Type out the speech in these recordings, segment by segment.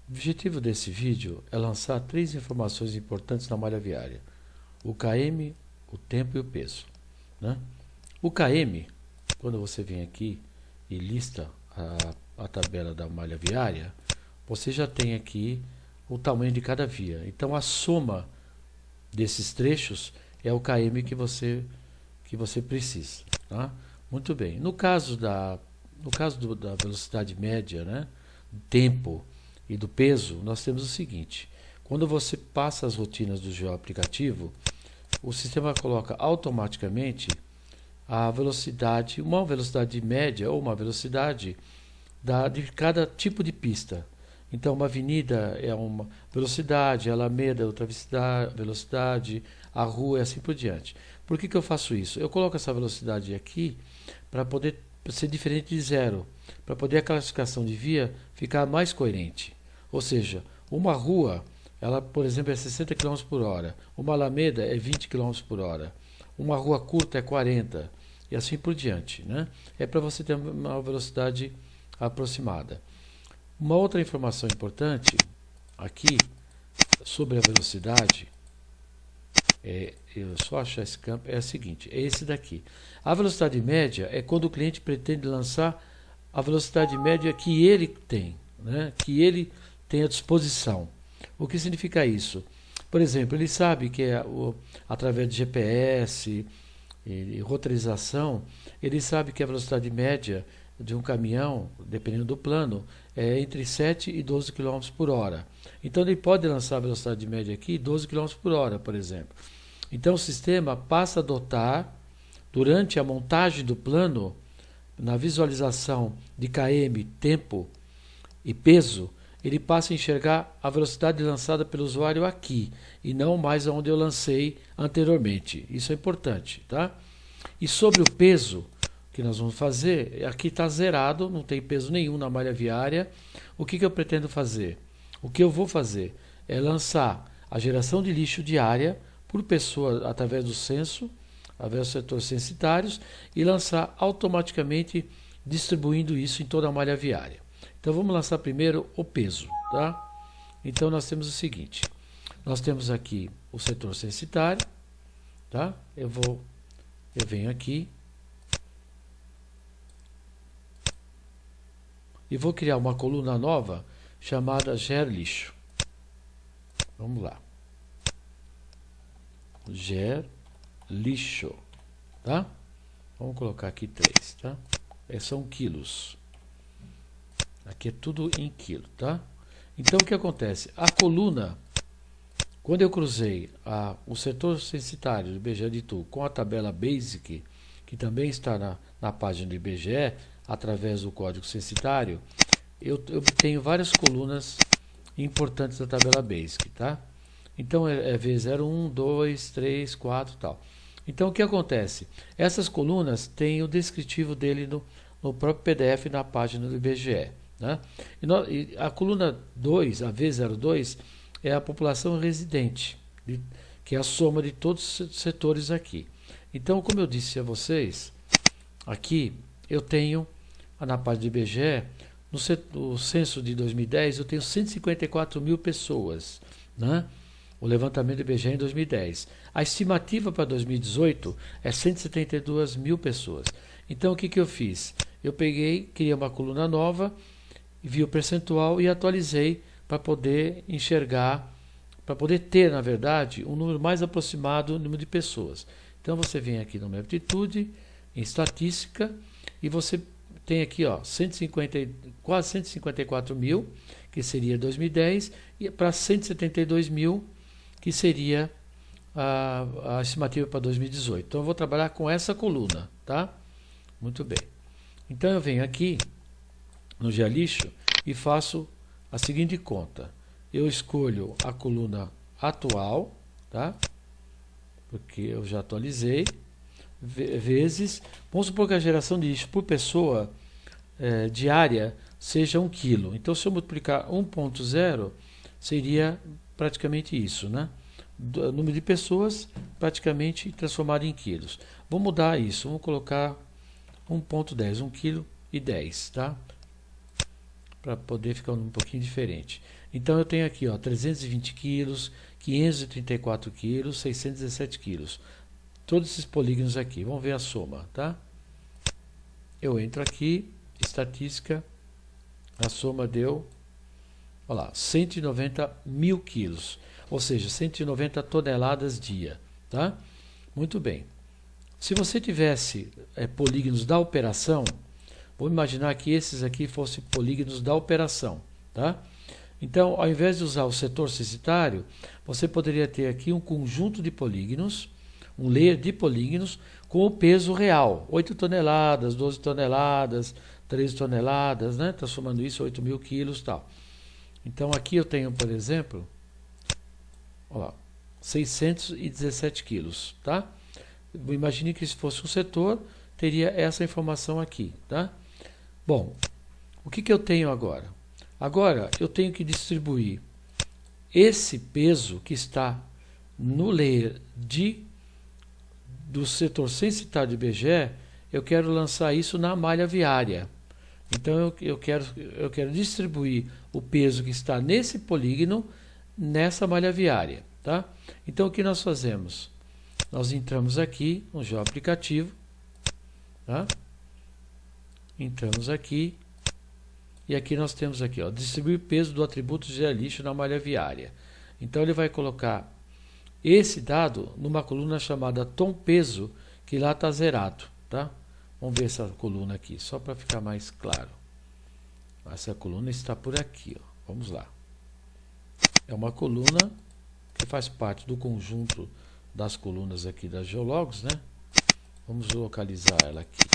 O objetivo desse vídeo é lançar 3 informações importantes na malha viária: o km, o tempo e o peso, né? O km, quando você vem aqui e lista a tabela da malha viária, você já tem aqui o tamanho de cada via. Então a soma desses trechos é o km que você precisa, tá? Muito bem. No caso da velocidade média, né, do tempo e do peso, nós temos o seguinte: quando você passa as rotinas do geoaplicativo, o sistema coloca automaticamente a velocidade, uma velocidade média ou uma velocidade de cada tipo de pista. Então, uma avenida é uma velocidade, a alameda é outra velocidade, a rua é assim por diante. Por que eu faço isso? Eu coloco essa velocidade aqui para poder ser diferente de zero, para poder a classificação de via ficar mais coerente. Ou seja, uma rua, ela, por exemplo, é 60 km por hora, uma alameda é 20 km por hora, uma rua curta é 40, e assim por diante, né? É para você ter uma velocidade aproximada. Uma outra informação importante aqui sobre a velocidade, eu só achar esse campo, é a seguinte: é esse daqui. A velocidade média é quando o cliente pretende lançar a velocidade média que ele tem, né? Que ele tem à disposição. O que significa isso? Por exemplo, ele sabe que através de GPS e roteirização, ele sabe que a velocidade média de um caminhão, dependendo do plano, é entre 7 e 12 km por hora. Então ele pode lançar a velocidade média aqui 12 km por hora, por exemplo. Então o sistema passa a adotar, durante a montagem do plano, na visualização de km, tempo e peso, ele passa a enxergar a velocidade lançada pelo usuário aqui, e não mais onde eu lancei anteriormente. Isso é importante, tá? E sobre o peso que nós vamos fazer, aqui está zerado, não tem peso nenhum na malha viária. O que eu pretendo fazer? O que eu vou fazer é lançar a geração de lixo diária por pessoa através do censo, através dos setores censitários, e lançar automaticamente distribuindo isso em toda a malha viária. Então vamos lançar primeiro o peso, tá? Então nós temos o seguinte: nós temos aqui o setor censitário, tá? Eu venho aqui e vou criar uma coluna nova chamada Ger Lixo. Vamos lá. Ger Lixo, tá? Vamos colocar aqui 3, tá? São quilos. Aqui é tudo em quilo, tá? Então o que acontece? A coluna, quando eu cruzei o setor censitário do IBGE de Itu com a tabela Basic, que também está na página do IBGE, através do código censitário, eu obtenho várias colunas importantes da tabela Basic, tá? Então é V01, 2, 3, 4 e tal. Então o que acontece? Essas colunas têm o descritivo dele no próprio PDF na página do IBGE, né? E a coluna 2, a V02, é a população residente, que é a soma de todos os setores aqui. Então, como eu disse a vocês, aqui eu tenho, na página do IBGE, no censo de 2010, eu tenho 154 mil pessoas, né? O levantamento do IBGE em 2010. A estimativa para 2018 é 172 mil pessoas. Então, o que eu fiz? Eu peguei, criei uma coluna nova, vi o percentual e atualizei para poder enxergar, para poder ter, na verdade, um número mais aproximado do número de pessoas. Então, você vem aqui no Aptitude, em Estatística, e você tem aqui, ó, quase 154 mil, que seria 2010, e para 172 mil, que seria a estimativa para 2018. Então, eu vou trabalhar com essa coluna, tá? Muito bem. Então, eu venho aqui no Ger Lixo e faço a seguinte conta. Eu escolho a coluna atual, tá? Porque eu já atualizei, vezes, vamos supor que a geração de lixo por pessoa diária seja 1 kg. Então, se eu multiplicar 1.0, seria praticamente isso, né? O número de pessoas praticamente transformado em quilos. Vou mudar isso, vamos colocar 1.10, 1 kg e 10, tá? para poder ficar um pouquinho diferente. Então eu tenho aqui, ó, 320 quilos, 534 quilos, 617 quilos. Todos esses polígonos aqui. Vamos ver a soma, tá? Eu entro aqui, estatística, a soma deu, olha lá, 190 mil quilos, ou seja, 190 toneladas dia, tá? Muito bem. Se você tivesse polígonos da operação, vou imaginar que esses aqui fossem polígonos da operação, tá? Então, ao invés de usar o setor censitário, você poderia ter aqui um conjunto de polígonos, um layer de polígonos com o peso real, 8 toneladas, 12 toneladas, 13 toneladas, né? Está somando isso, 8 mil quilos e tal. Então, aqui eu tenho, por exemplo, ó, 617 quilos, tá? Imagine que se fosse um setor, teria essa informação aqui, tá? Bom, o que eu tenho agora? Agora, eu tenho que distribuir esse peso que está no layer do setor censitário de IBGE, eu quero lançar isso na malha viária. Então, eu quero distribuir o peso que está nesse polígono nessa malha viária, tá? Então, o que nós fazemos? Nós entramos aqui no geoaplicativo, tá? Entramos aqui e aqui nós temos aqui, ó, distribuir peso do atributo GeoLixo na malha viária. Então ele vai colocar esse dado numa coluna chamada tom peso, que lá está zerado, tá? Vamos ver essa coluna aqui, só para ficar mais claro. Essa coluna está por aqui, ó. Vamos lá. É uma coluna que faz parte do conjunto das colunas aqui da Geologos, né? Vamos localizar ela aqui.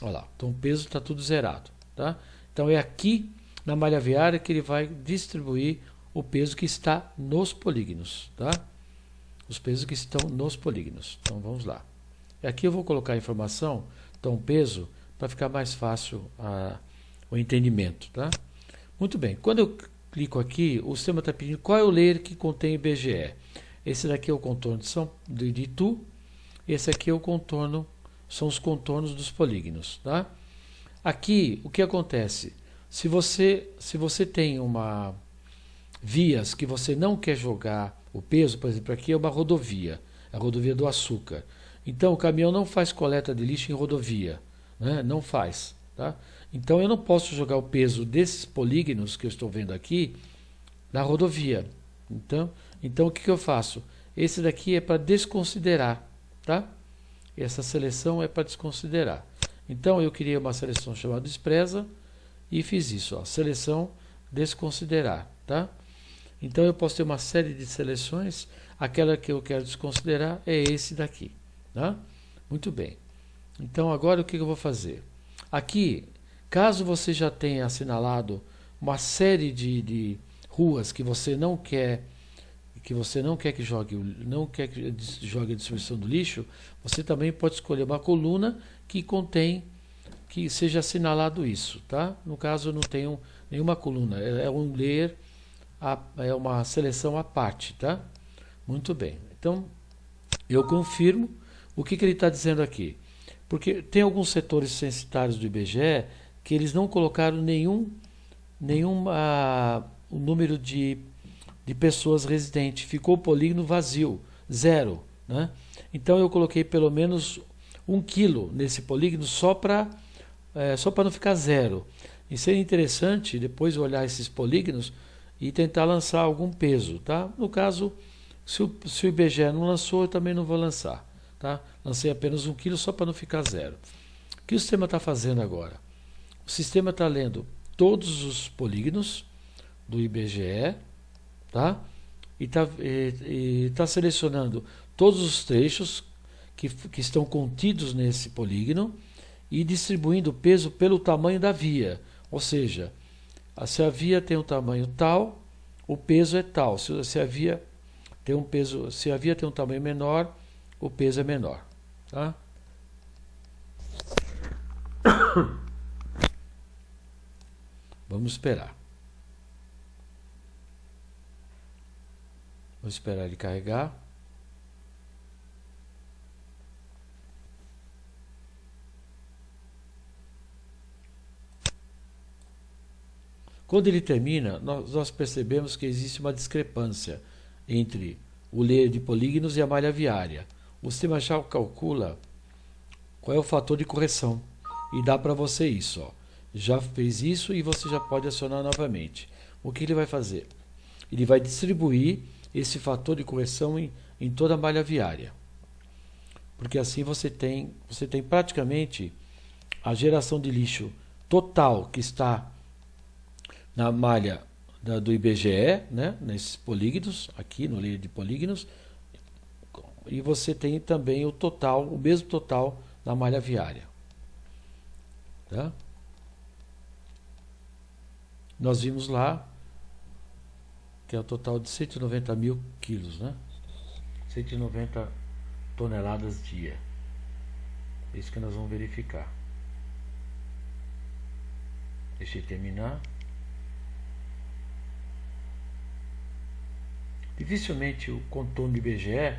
Olha lá, então o peso está tudo zerado, tá? Então é aqui na malha viária que ele vai distribuir o peso que está nos polígonos, tá? Os pesos que estão nos polígonos. Então vamos lá. Aqui eu vou colocar a informação, então peso, para ficar mais fácil o entendimento, tá? Muito bem. Quando eu clico aqui, o sistema está pedindo qual é o layer que contém IBGE. Esse daqui é o contorno de Itu. Esse aqui é o contorno, são os contornos dos polígonos, tá? Aqui, o que acontece? Se você tem vias que você não quer jogar o peso, por exemplo, aqui é uma rodovia, a rodovia do açúcar. Então, o caminhão não faz coleta de lixo em rodovia, né? Não faz, tá? Então, eu não posso jogar o peso desses polígonos que eu estou vendo aqui na rodovia. Então o que eu faço? Esse daqui é para desconsiderar, tá? Essa seleção é para desconsiderar. Então eu criei uma seleção chamada Despreza e fiz isso, ó, seleção desconsiderar, tá? Então eu posso ter uma série de seleções, aquela que eu quero desconsiderar é esse daqui, tá? Muito bem. Então agora o que eu vou fazer? Aqui, caso você já tenha assinalado uma série de ruas que você não quer que jogue a distribuição do lixo, você também pode escolher uma coluna que seja assinalado isso, tá? No caso eu não tenho nenhuma coluna, é um layer, é uma seleção à parte, tá? Muito bem. Então eu confirmo o que ele está dizendo aqui, porque tem alguns setores censitários do IBGE que eles não colocaram nenhum o número de pessoas residentes, ficou o polígono vazio, 0, né? Então eu coloquei pelo menos 1 quilo nesse polígono só para não ficar 0. E seria interessante depois olhar esses polígonos e tentar lançar algum peso, tá? No caso, se o IBGE não lançou, eu também não vou lançar, tá? Lancei apenas 1 quilo só para não ficar 0. O que o sistema está fazendo agora? O sistema está lendo todos os polígonos do IBGE, tá? E tá selecionando todos os trechos que estão contidos nesse polígono e distribuindo o peso pelo tamanho da via. Ou seja, se a via tem um tamanho tal, o peso é tal. Se a via tem um tamanho menor, o peso é menor, tá? Vamos esperar. Vou esperar ele carregar. Quando ele termina, nós percebemos que existe uma discrepância entre o layer de polígonos e a malha viária. O sistema já calcula qual é o fator de correção e dá para você isso. Ó. Já fez isso e você já pode acionar novamente. O que ele vai fazer? Ele vai distribuir esse fator de correção em toda a malha viária. Porque assim você tem praticamente a geração de lixo total que está na malha do IBGE, né, nesses polígonos, aqui no layer de polígonos, e você tem também o mesmo total na malha viária. Tá? Nós vimos lá que é o total de 190 mil quilos, né? 190 toneladas dia. Isso que nós vamos verificar. Deixa eu terminar. Dificilmente o contorno do IBGE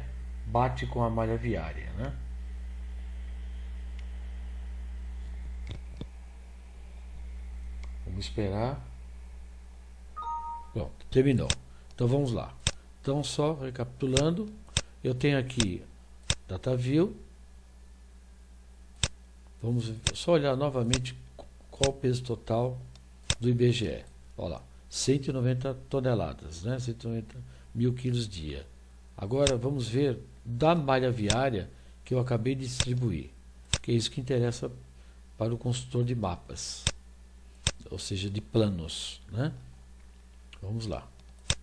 bate com a malha viária, né? Vamos esperar. Pronto, terminou. Então vamos lá. Então só recapitulando, eu tenho aqui DataView. Vamos só olhar novamente qual o peso total do IBGE. Olha lá, 190 toneladas, né? 190 mil quilos dia. Agora vamos ver da malha viária que eu acabei de distribuir, que é isso que interessa para o consultor de mapas, ou seja, de planos, né? Vamos lá,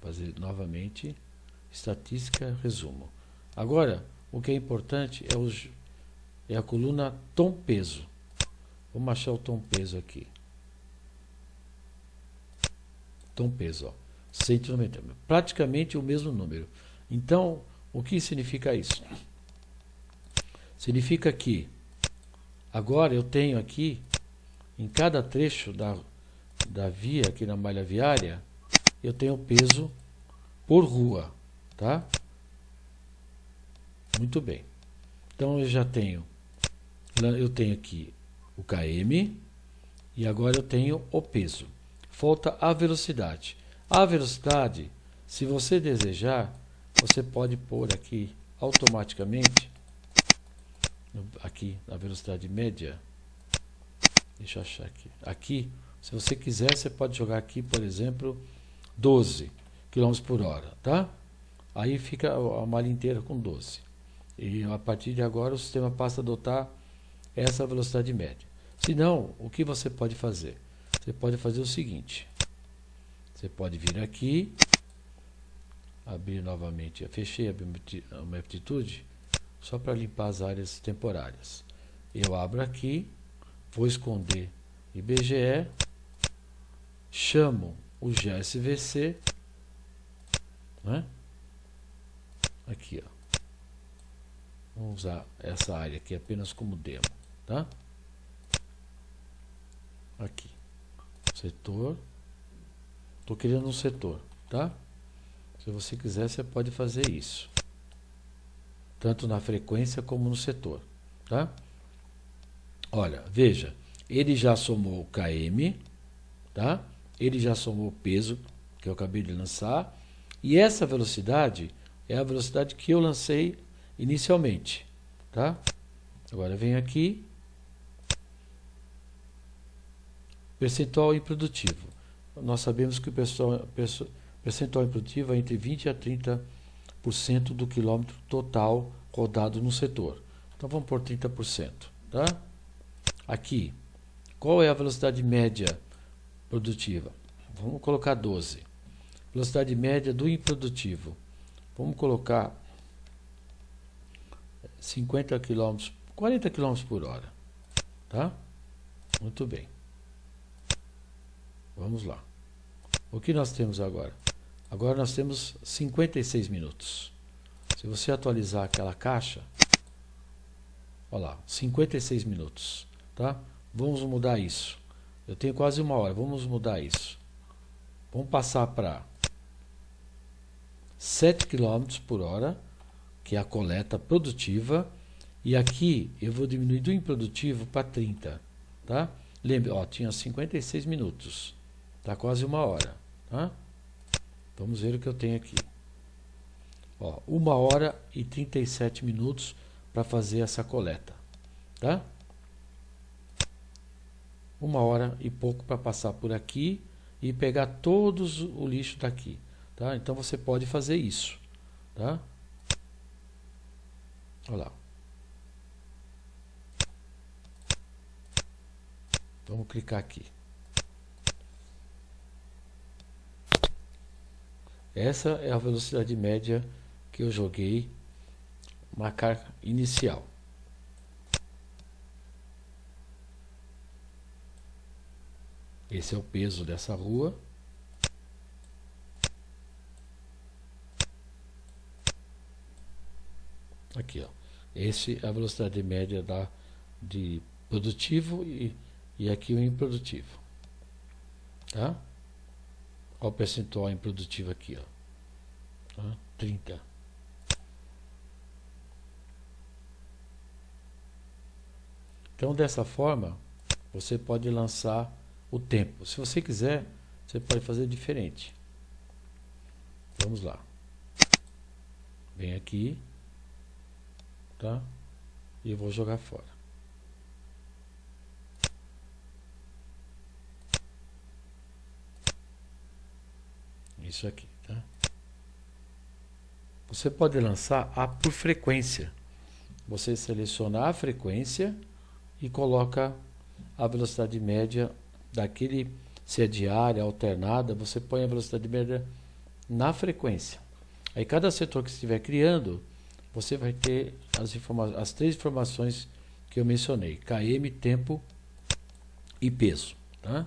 fazer novamente estatística, resumo. Agora, o que é importante é a coluna tom-peso. Vamos achar o tom-peso aqui. Tom-peso, ó, 190, praticamente o mesmo número. Então, o que significa isso? Significa que agora eu tenho aqui, em cada trecho da via, aqui na malha viária, eu tenho peso por rua, tá? Muito bem. Então eu tenho aqui o KM e agora eu tenho o peso. Falta a velocidade. A velocidade, se você desejar, você pode pôr aqui automaticamente, aqui na velocidade média. Deixa eu achar aqui. Aqui, se você quiser, você pode jogar aqui, por exemplo, 12 km por hora, tá? Aí fica a malha inteira com 12. E a partir de agora o sistema passa a adotar essa velocidade média. Se não, o que você pode fazer? Você pode fazer o seguinte. Você pode vir aqui, abrir novamente, fechei a minha aptitude, só para limpar as áreas temporárias. Eu abro aqui, vou esconder IBGE, chamo o GSVC, né? Aqui, ó. Vamos usar essa área aqui apenas como demo, tá? Aqui, setor. Estou criando um setor, tá? Se você quiser, você pode fazer isso, tanto na frequência como no setor, tá? Olha, veja, ele já somou o KM, tá? Ele já somou o peso que eu acabei de lançar, e essa velocidade é a velocidade que eu lancei inicialmente, tá? Agora vem aqui, percentual improdutivo. Nós sabemos que o percentual improdutivo é entre 20% a 30% do quilômetro total rodado no setor. Então vamos por 30%, tá? Aqui, qual é a velocidade média produtiva? Vamos colocar 12. Velocidade média do improdutivo. Vamos colocar 50 km, 40 km por hora, tá? Muito bem. Vamos lá. O que nós temos agora? Agora nós temos 56 minutos. Se você atualizar aquela caixa, olha lá, 56 minutos, tá? Vamos mudar isso. Eu tenho quase uma hora, vamos mudar isso. Vamos passar para 7 km por hora, que é a coleta produtiva, e aqui eu vou diminuir do improdutivo para 30, tá? Lembre, ó, tinha 56 minutos. Está quase 1 hora. Tá? Vamos ver o que eu tenho aqui. Ó, 1 hora e 37 minutos para fazer essa coleta. Tá? 1 hora e pouco para passar por aqui e pegar todos o lixo daqui. Tá? Então você pode fazer isso. Tá? Olha lá. Vamos clicar aqui. Essa é a velocidade média que eu joguei, marcar inicial. Esse é o peso dessa rua. Aqui, ó. Esse é a velocidade média de produtivo e aqui o improdutivo. Tá? Olha o percentual improdutivo aqui, ó. Tá? 30. Então, dessa forma, você pode lançar o tempo. Se você quiser, você pode fazer diferente. Vamos lá. Vem aqui, tá? E eu vou jogar fora. Isso aqui, tá? Você pode lançar por frequência. Você seleciona a frequência e coloca a velocidade média daquele, se é diária, alternada, você põe a velocidade média na frequência. Aí cada setor que estiver criando, você vai ter as 3 informações que eu mencionei: km, tempo e peso, tá?